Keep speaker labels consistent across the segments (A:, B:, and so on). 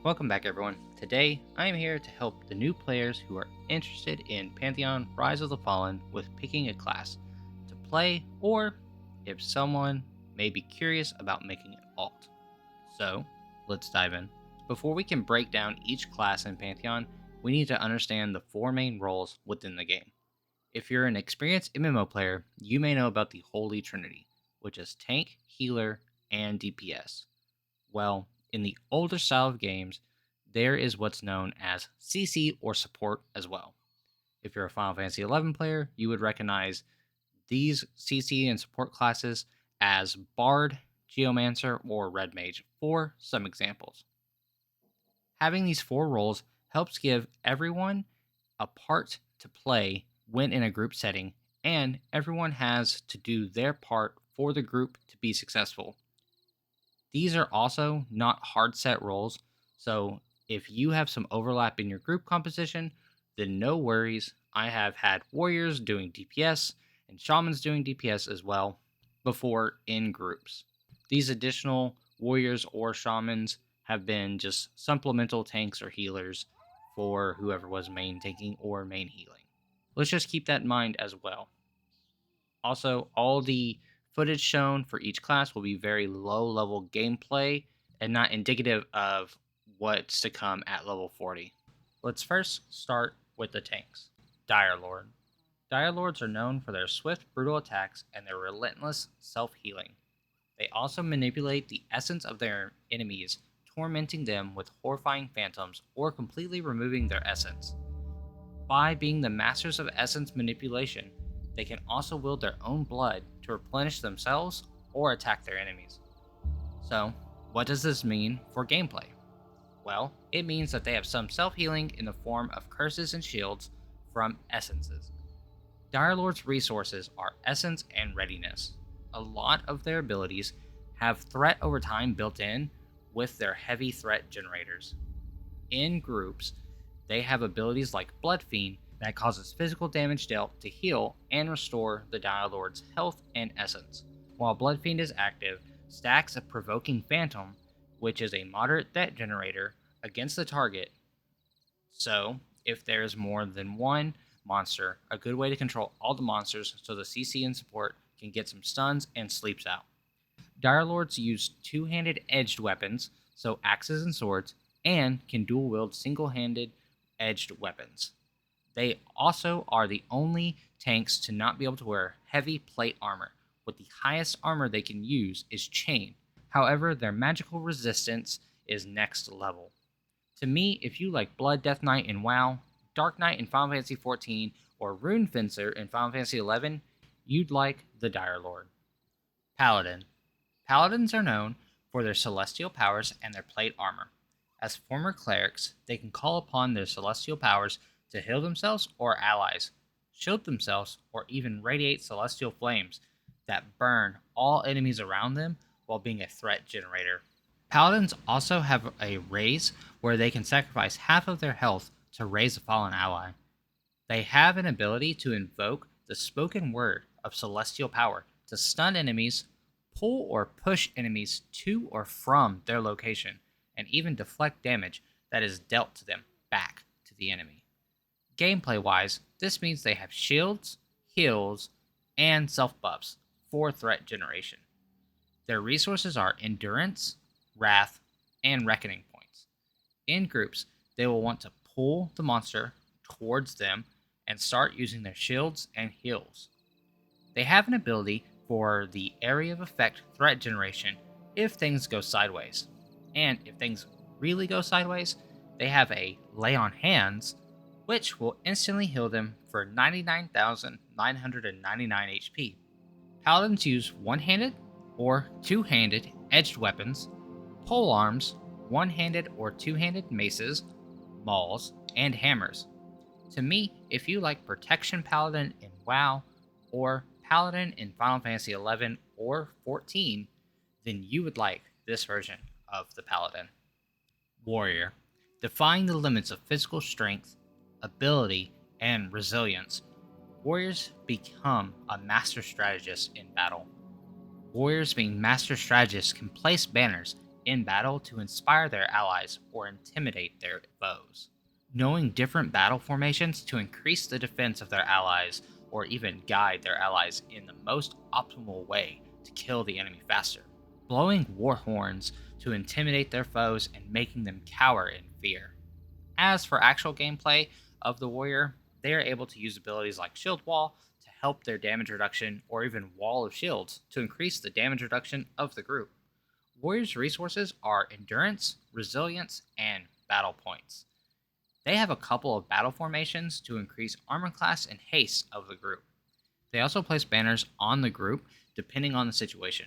A: Welcome back, everyone. Today, I am here to help the new players who are interested in Pantheon Rise of the Fallen with picking a class to play, or if someone may be curious about making an alt. So, let's dive in. Before we can break down each class in Pantheon, we need to understand the four main roles within the game. If you're an experienced MMO player, you may know about the Holy Trinity, which is tank, healer, and DPS. Well, in the older style of games, there is what's known as CC or support as well. If you're a Final Fantasy XI player, you would recognize these CC and support classes as Bard, Geomancer, or Red Mage, for some examples. Having these four roles helps give everyone a part to play when in a group setting, and everyone has to do their part for the group to be successful. These are also not hard set roles, so if you have some overlap in your group composition, then no worries. I have had warriors doing DPS and shamans doing DPS as well before in groups. These additional warriors or shamans have been just supplemental tanks or healers for whoever was main tanking or main healing. Let's just keep that in mind as well. Also, all the footage shown for each class will be very low level gameplay and not indicative of what's to come at level 40. Let's first start with the tanks. Dire Lord. Dire Lords are known for their swift, brutal attacks and their relentless self-healing. They also manipulate the essence of their enemies, tormenting them with horrifying phantoms or completely removing their essence. By being the masters of essence manipulation, they can also wield their own blood to replenish themselves or attack their enemies. So, what does this mean for gameplay? Well, it means that they have some self-healing in the form of curses and shields from essences. Dire Lord's resources are essence and readiness. A lot of their abilities have threat over time built in with their heavy threat generators. In groups, they have abilities like Blood Fiend that causes physical damage dealt to heal and restore the Dire Lord's health and essence. While Blood Fiend is active, stacks a Provoking Phantom, which is a moderate threat generator, against the target. So, if there's more than one monster, a good way to control all the monsters so the CC and support can get some stuns and sleeps out. Dire Lords use two-handed edged weapons, so axes and swords, and can dual wield single-handed edged weapons. They also are the only tanks to not be able to wear heavy plate armor, with the highest armor they can use is chain. However, their magical resistance is next level. To me, if you like Blood Death Knight in WoW, Dark Knight in Final Fantasy XIV, or Rune Fencer in Final Fantasy XI, you'd like the Dire Lord. Paladin. Paladins are known for their celestial powers and their plate armor. As former clerics, they can call upon their celestial powers to heal themselves or allies, shield themselves, or even radiate celestial flames that burn all enemies around them while being a threat generator. Paladins also have a raise where they can sacrifice half of their health to raise a fallen ally. They have an ability to invoke the spoken word of celestial power to stun enemies, pull or push enemies to or from their location, and even deflect damage that is dealt to them back to the enemy. Gameplay-wise, this means they have shields, heals, and self-buffs for threat generation. Their resources are Endurance, Wrath, and Reckoning points. In groups, they will want to pull the monster towards them and start using their shields and heals. They have an ability for the area of effect threat generation if things go sideways. And if things really go sideways, they have a Lay on Hands, which will instantly heal them for 99,999 HP. Paladins use one-handed or two-handed edged weapons, pole arms, one-handed or two-handed maces, mauls, and hammers. To me, if you like Protection Paladin in WoW or Paladin in Final Fantasy XI or XIV, then you would like this version of the Paladin. Warrior. Defying the limits of physical strength, ability, and resilience, warriors become a master strategist in battle. Warriors being master strategists can place banners in battle to inspire their allies or intimidate their foes. Knowing different battle formations to increase the defense of their allies or even guide their allies in the most optimal way to kill the enemy faster. Blowing war horns to intimidate their foes and making them cower in fear. As for actual gameplay of the warrior, they are able to use abilities like Shield Wall to help their damage reduction or even Wall of Shields to increase the damage reduction of the group. Warriors' resources are Endurance, Resilience, and Battle Points. They have a couple of battle formations to increase armor class and haste of the group. They also place banners on the group depending on the situation.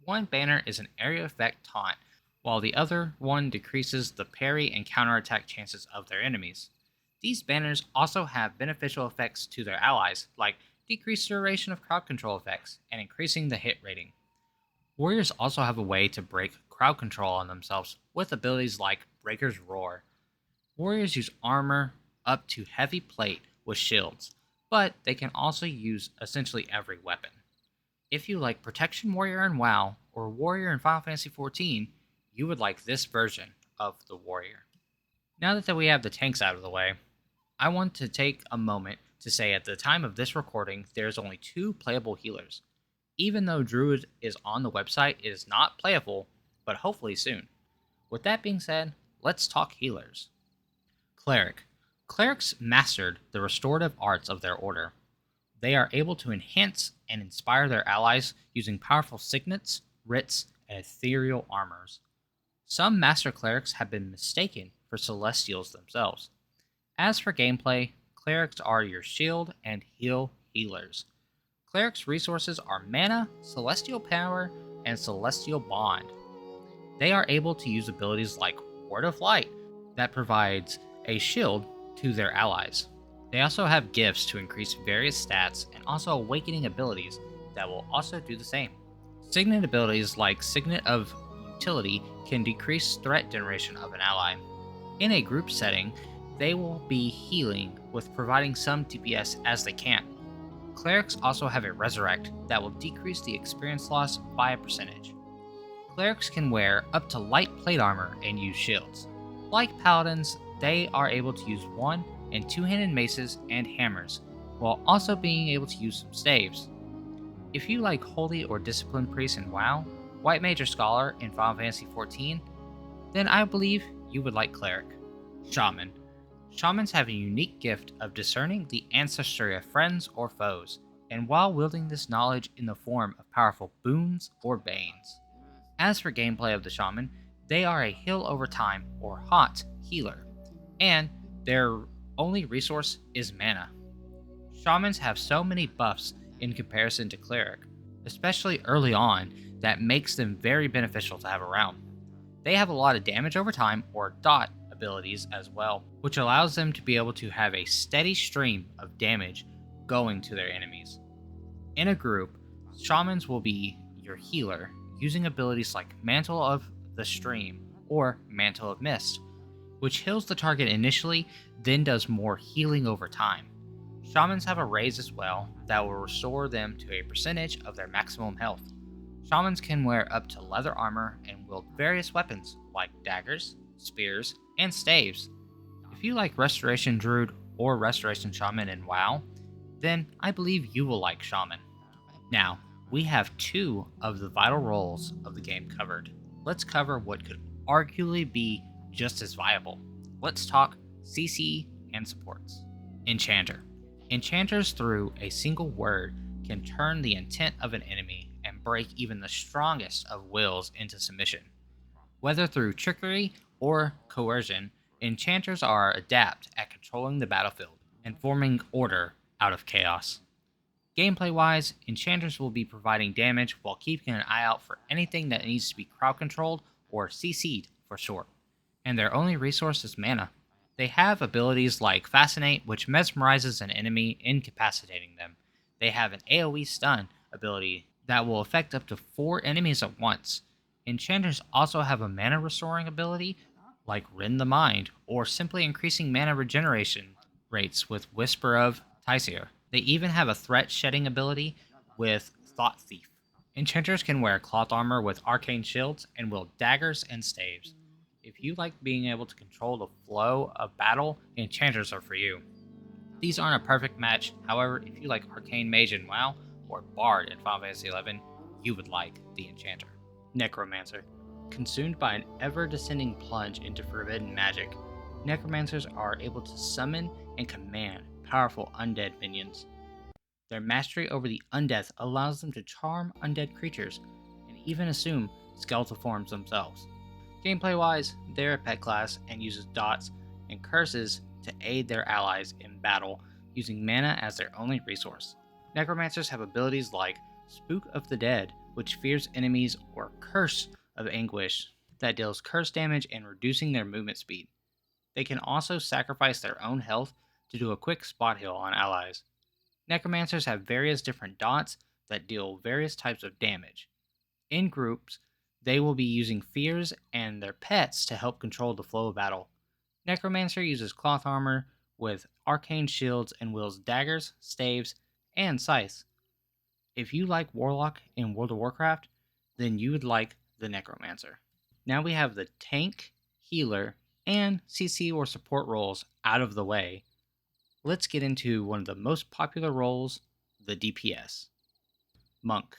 A: One banner is an area effect taunt, while the other one decreases the parry and counterattack chances of their enemies. These banners also have beneficial effects to their allies, like decreased duration of crowd control effects and increasing the hit rating. Warriors also have a way to break crowd control on themselves with abilities like Breaker's Roar. Warriors use armor up to heavy plate with shields, but they can also use essentially every weapon. If you like Protection Warrior in WoW or Warrior in Final Fantasy XIV, you would like this version of the Warrior. Now that we have the tanks out of the way, I want to take a moment to say at the time of this recording, there's only 2 playable healers. Even though Druid is on the website, it is not playable, but hopefully soon. With that being said, let's talk healers. Cleric. Clerics mastered the restorative arts of their order. They are able to enhance and inspire their allies using powerful signets, writs, and ethereal armors. Some master clerics have been mistaken for celestials themselves. As for gameplay, clerics are your shield and heal healers. Clerics' resources are mana, celestial power, and celestial bond. They are able to use abilities like Word of Light that provides a shield to their allies. They also have gifts to increase various stats and also awakening abilities that will also do the same. Signet abilities like Signet of Utility can decrease threat generation of an ally. In a group setting, they will be healing with providing some DPS as they can. Clerics also have a Resurrect that will decrease the experience loss by a percentage. Clerics can wear up to light plate armor and use shields. Like Paladins, they are able to use 1- and 2-handed maces and hammers, while also being able to use some staves. If you like Holy or Disciplined Priest in WoW, White Mage or Scholar in Final Fantasy XIV, then I believe you would like Cleric. Shaman. Shamans have a unique gift of discerning the ancestry of friends or foes, and while wielding this knowledge in the form of powerful boons or banes. As for gameplay of the Shaman, they are a heal over time or hot healer, and their only resource is mana. Shamans have so many buffs in comparison to Cleric, especially early on, that makes them very beneficial to have around. They have a lot of damage over time or dot abilities as well, which allows them to be able to have a steady stream of damage going to their enemies. In a group, Shamans will be your healer, using abilities like Mantle of the Stream or Mantle of Mist, which heals the target initially, then does more healing over time. Shamans have a raise as well that will restore them to a percentage of their maximum health. Shamans can wear up to leather armor and wield various weapons like daggers, spears, and staves. If you like Restoration Druid or Restoration Shaman in WoW, then I believe you will like Shaman. Now, we have 2 of the vital roles of the game covered. Let's cover what could arguably be just as viable. Let's talk CC and supports. Enchanter. Enchanters through a single word can turn the intent of an enemy and break even the strongest of wills into submission. Whether through trickery or coercion, enchanters are adept at controlling the battlefield and forming order out of chaos. Gameplay-wise, enchanters will be providing damage while keeping an eye out for anything that needs to be crowd controlled or CC'd for short. And their only resource is mana. They have abilities like Fascinate, which mesmerizes an enemy, incapacitating them. They have an AoE stun ability that will affect up to 4 enemies at once. Enchanters also have a mana restoring ability like Rend the Mind, or simply increasing mana regeneration rates with Whisper of Tyseer. They even have a threat shedding ability with Thought Thief. Enchanters can wear cloth armor with arcane shields and wield daggers and staves. If you like being able to control the flow of battle, enchanters are for you. These aren't a perfect match, however, if you like arcane mage in WoW or bard in Final Fantasy XI, you would like the enchanter. Necromancer. Consumed by an ever-descending plunge into forbidden magic, necromancers are able to summon and command powerful undead minions. Their mastery over the undead allows them to charm undead creatures and even assume skeletal forms themselves. Gameplay-wise, they're a pet class and uses dots and curses to aid their allies in battle, using mana as their only resource. Necromancers have abilities like Spook of the Dead, which fears enemies, or Curse of Anguish, that deals curse damage and reducing their movement speed. They can also sacrifice their own health to do a quick spot heal on allies. Necromancers have various different dots that deal various types of damage. In groups, they will be using fears and their pets to help control the flow of battle. Necromancer uses cloth armor with arcane shields and wields daggers, staves, and scythes. If you like Warlock in World of Warcraft, then you would like the Necromancer. Now we have the tank, healer, and CC or support roles out of the way. Let's get into one of the most popular roles, the DPS. Monk.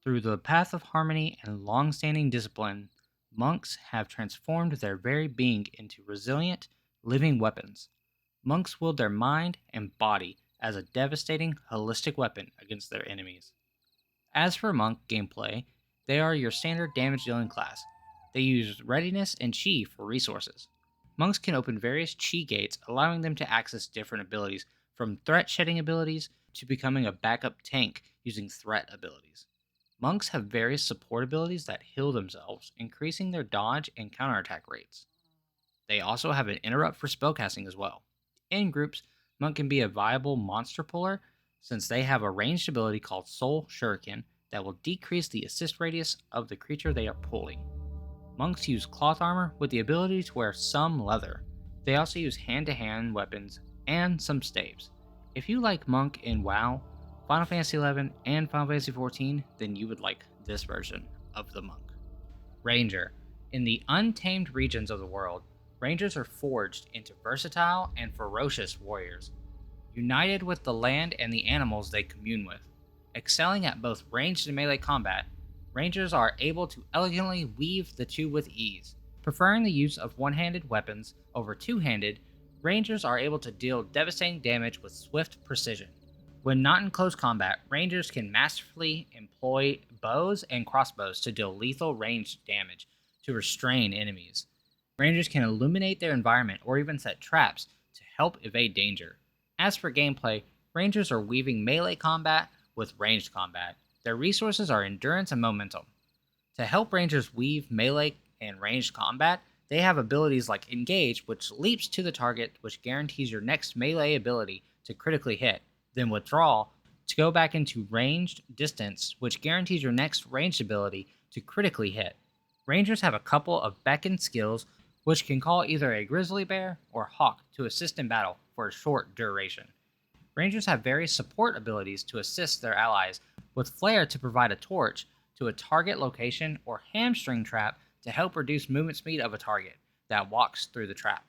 A: Through the path of harmony and long-standing discipline, monks have transformed their very being into resilient, living weapons. Monks wield their mind and body as a devastating, holistic weapon against their enemies. As for monk gameplay, they are your standard damage dealing class. They use readiness and chi for resources. Monks can open various chi gates, allowing them to access different abilities, from threat shedding abilities to becoming a backup tank using threat abilities. Monks have various support abilities that heal themselves, increasing their dodge and counterattack rates. They also have an interrupt for spellcasting as well. In groups, Monk can be a viable monster puller since they have a ranged ability called Soul Shuriken that will decrease the assist radius of the creature they are pulling. Monks use cloth armor with the ability to wear some leather. They also use hand-to-hand weapons and some staves. If you like Monk in WoW, Final Fantasy XI, and Final Fantasy XIV, then you would like this version of the Monk. Ranger. In the untamed regions of the world, Rangers are forged into versatile and ferocious warriors, united with the land and the animals they commune with. Excelling at both ranged and melee combat, Rangers are able to elegantly weave the two with ease. Preferring the use of one-handed weapons over two-handed, Rangers are able to deal devastating damage with swift precision. When not in close combat, Rangers can masterfully employ bows and crossbows to deal lethal ranged damage to restrain enemies. Rangers can illuminate their environment or even set traps to help evade danger. As for gameplay, Rangers are weaving melee combat with ranged combat. Their resources are endurance and momentum. To help Rangers weave melee and ranged combat, they have abilities like Engage, which leaps to the target, which guarantees your next melee ability to critically hit, then Withdraw to go back into ranged distance, which guarantees your next ranged ability to critically hit. Rangers have a couple of beckon skills, which can call either a grizzly bear or hawk to assist in battle for a short duration. Rangers have various support abilities to assist their allies, with Flare to provide a torch to a target location or hamstring trap to help reduce movement speed of a target that walks through the trap.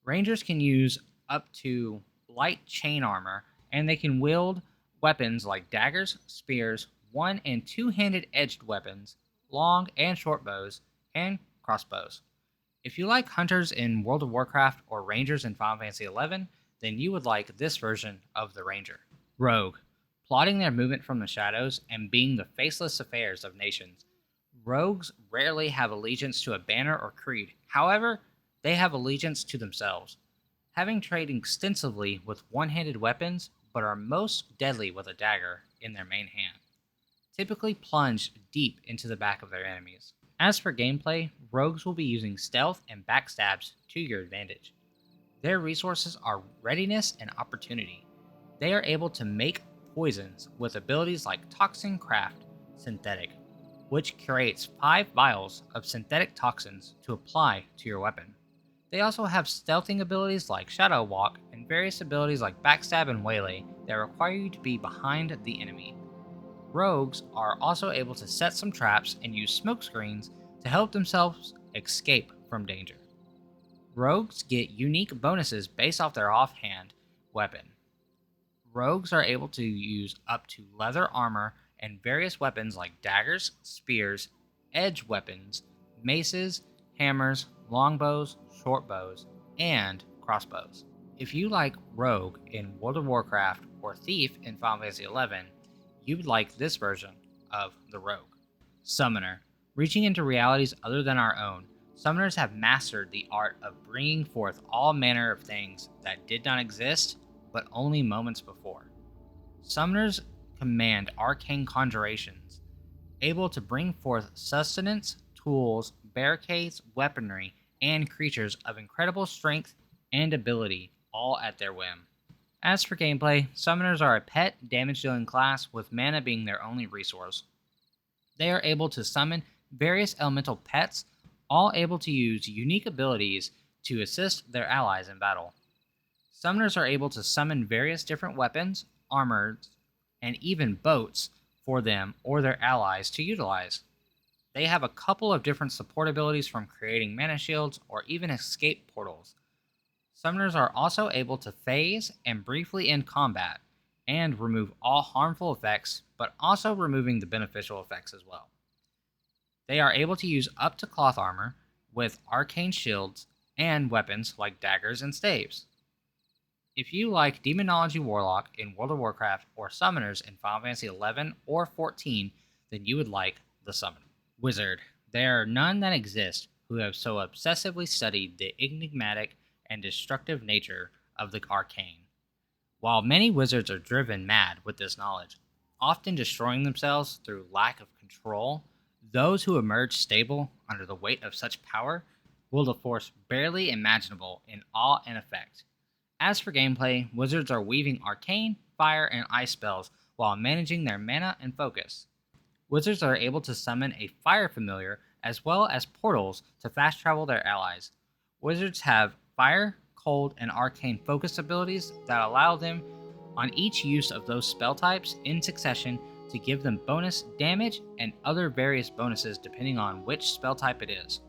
A: Rangers can use up to light chain armor, and they can wield weapons like daggers, spears, one- and two-handed edged weapons, long and short bows, and crossbows. If you like hunters in World of Warcraft or rangers in Final Fantasy XI, then you would like this version of the Ranger. Rogue. Plotting their movement from the shadows and being the faceless affairs of nations. Rogues rarely have allegiance to a banner or creed. However, they have allegiance to themselves, having traded extensively with one-handed weapons, but are most deadly with a dagger in their main hand, typically plunged deep into the back of their enemies. As for gameplay, rogues will be using stealth and backstabs to your advantage. Their resources are readiness and opportunity. They are able to make poisons with abilities like Toxin Craft Synthetic, which creates 5 vials of synthetic toxins to apply to your weapon. They also have stealthing abilities like Shadow Walk and various abilities like Backstab and Waylay that require you to be behind the enemy. Rogues are also able to set some traps and use smoke screens to help themselves escape from danger. Rogues get unique bonuses based off their offhand weapon. Rogues are able to use up to leather armor and various weapons like daggers, spears, edge weapons, maces, hammers, longbows, shortbows, and crossbows. If you like Rogue in World of Warcraft or Thief in Final Fantasy XI, you'd like this version of the Rogue. Summoner. Reaching into realities other than our own, summoners have mastered the art of bringing forth all manner of things that did not exist, but only moments before. Summoners command arcane conjurations, able to bring forth sustenance, tools, barricades, weaponry, and creatures of incredible strength and ability, all at their whim. As for gameplay, summoners are a pet damage-dealing class with mana being their only resource. They are able to summon various elemental pets, all able to use unique abilities to assist their allies in battle. Summoners are able to summon various different weapons, armors, and even boats for them or their allies to utilize. They have a couple of different support abilities from creating mana shields or even escape portals. Summoners are also able to phase and briefly end combat, and remove all harmful effects, but also removing the beneficial effects as well. They are able to use up to cloth armor with arcane shields and weapons like daggers and staves. If you like Demonology Warlock in World of Warcraft or Summoners in Final Fantasy XI or XIV, then you would like the Summoner. Wizard. There are none that exist who have so obsessively studied the enigmatic and destructive nature of the arcane. While many wizards are driven mad with this knowledge, often destroying themselves through lack of control, those who emerge stable under the weight of such power wield a force barely imaginable in awe and effect. As for gameplay, wizards are weaving arcane, fire, and ice spells while managing their mana and focus. Wizards are able to summon a fire familiar as well as portals to fast travel their allies. Wizards have fire, cold, and arcane focus abilities that allow them on each use of those spell types in succession to give them bonus damage and other various bonuses depending on which spell type it is.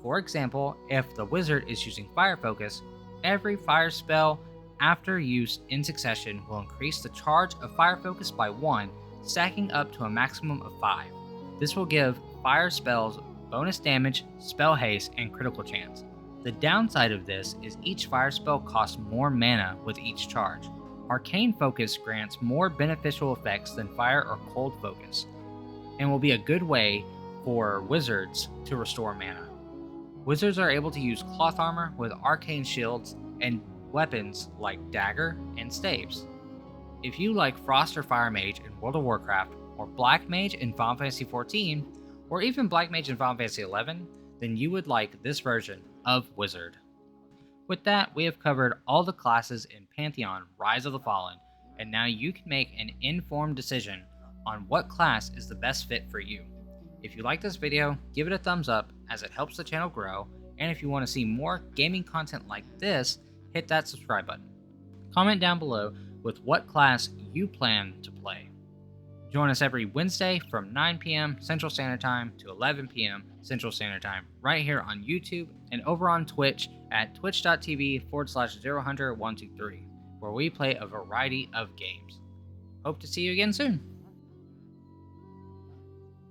A: For example, if the wizard is using fire focus, every fire spell after use in succession will increase the charge of fire focus by 1, stacking up to a maximum of 5. This will give fire spells bonus damage, spell haste, and critical chance. The downside of this is each fire spell costs more mana with each charge. Arcane focus grants more beneficial effects than fire or cold focus, and will be a good way for wizards to restore mana. Wizards are able to use cloth armor with arcane shields and weapons like dagger and staves. If you like Frost or Fire Mage in World of Warcraft, or Black Mage in Final Fantasy XIV, or even Black Mage in Final Fantasy XI, then you would like this version of Wizard. With that, we have covered all the classes in Pantheon Rise of the Fallen, and now you can make an informed decision on what class is the best fit for you. If you like this video, give it a thumbs up as it helps the channel grow, and if you want to see more gaming content like this, hit that subscribe button. Comment down below with what class you plan to play. Join us every Wednesday from 9 p.m. Central Standard Time to 11 p.m. Central Standard Time right here on YouTube and over on Twitch at twitch.tv/ZeroHunter123, where we play a variety of games. Hope to see you again soon.